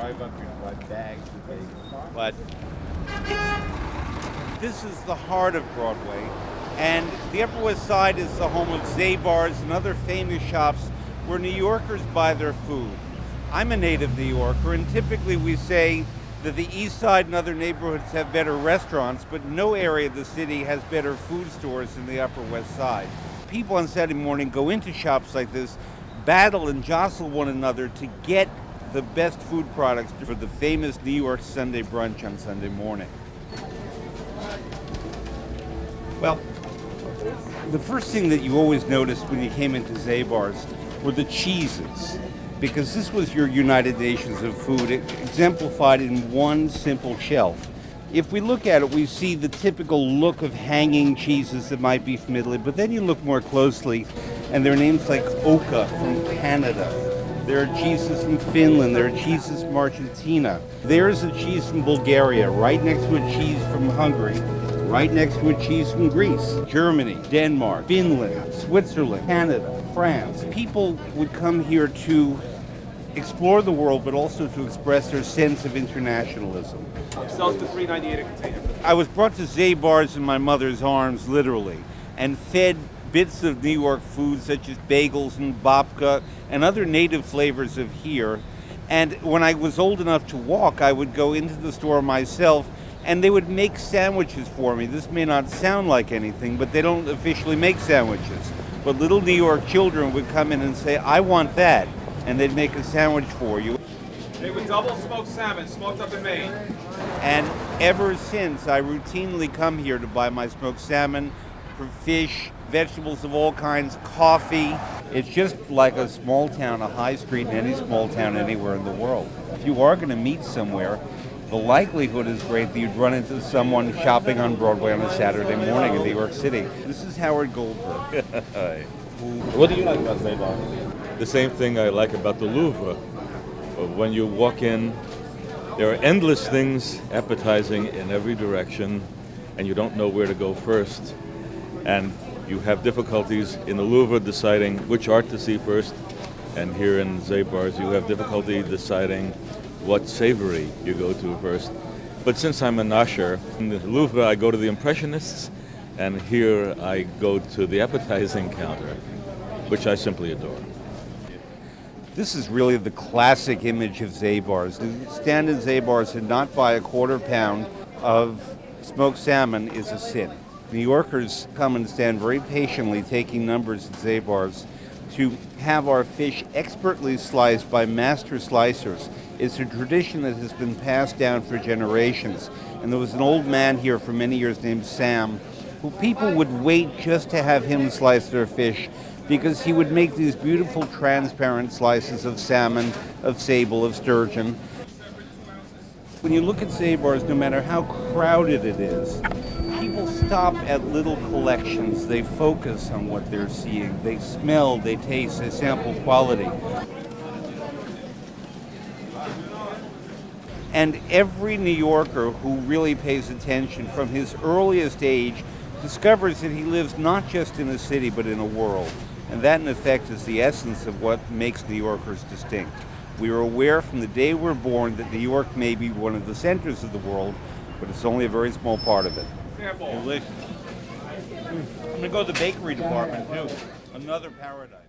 drive up here and buy bags of bagels. But this is the heart of Broadway, and the Upper West Side is the home of Zabar's and other famous shops where New Yorkers buy their food. I'm a native New Yorker, and typically we say that the East Side and other neighborhoods have better restaurants, but no area of the city has better food stores than the Upper West Side. People on Saturday morning go into shops like this, battle and jostle one another to get the best food products for the famous New York Sunday brunch on Sunday morning. Well, the first thing that you always noticed when you came into Zabar's were the cheeses, because this was your United Nations of food, exemplified in one simple shelf. If we look at it, we see the typical look of hanging cheeses that might be familiar, but then you look more closely, and there are names like Oka from Canada. There are cheeses from Finland. There are cheeses from Argentina. There's a cheese from Bulgaria, right next to a cheese from Hungary, right next to a cheese from Greece, Germany, Denmark, Finland, Switzerland, Canada, France. People would come here to explore the world, but also to express their sense of internationalism. Sells for $3.98 a container. I was brought to Zabar's in my mother's arms, literally, and fed bits of New York food such as bagels and babka and other native flavors of here. And when I was old enough to walk, I would go into the store myself, and they would make sandwiches for me. This may not sound like anything, but they don't officially make sandwiches. But little New York children would come in and say, "I want that," and they'd make a sandwich for you. They would double smoked salmon, smoked up in Maine. And ever since, I routinely come here to buy my smoked salmon, for fish, vegetables of all kinds, coffee. It's just like a small town, a high street in any small town anywhere in the world. If you are going to meet somewhere, the likelihood is great that you'd run into someone shopping on Broadway on a Saturday morning in New York City. This is Howard Goldberg. What do you like about Zabar? The same thing I like about the Louvre. When you walk in, there are endless things appetizing in every direction, and you don't know where to go first. And you have difficulties in the Louvre deciding which art to see first, and here in Zabar's you have difficulty deciding what savory you go to first. But since I'm a nosher, in the Louvre I go to the Impressionists, and here I go to the appetizing counter, which I simply adore. This is really the classic image of Zabar's. To stand in Zabar's and not buy a quarter pound of smoked salmon is a sin. New Yorkers come and stand very patiently taking numbers at Zabar's to have our fish expertly sliced by master slicers. It's a tradition that has been passed down for generations. And there was an old man here for many years named Sam, who people would wait just to have him slice their fish, because he would make these beautiful transparent slices of salmon, of sable, of sturgeon. When you look at Zabar's, no matter how crowded it is, people stop at little collections. They focus on what they're seeing. They smell, they taste, they sample quality. And every New Yorker who really pays attention from his earliest age discovers that he lives not just in a city, but in a world. And that, in effect, is the essence of what makes New Yorkers distinct. We are aware from the day we're born that New York may be one of the centers of the world, but it's only a very small part of it. Delicious. I'm going to go to the bakery department, too. Another paradise.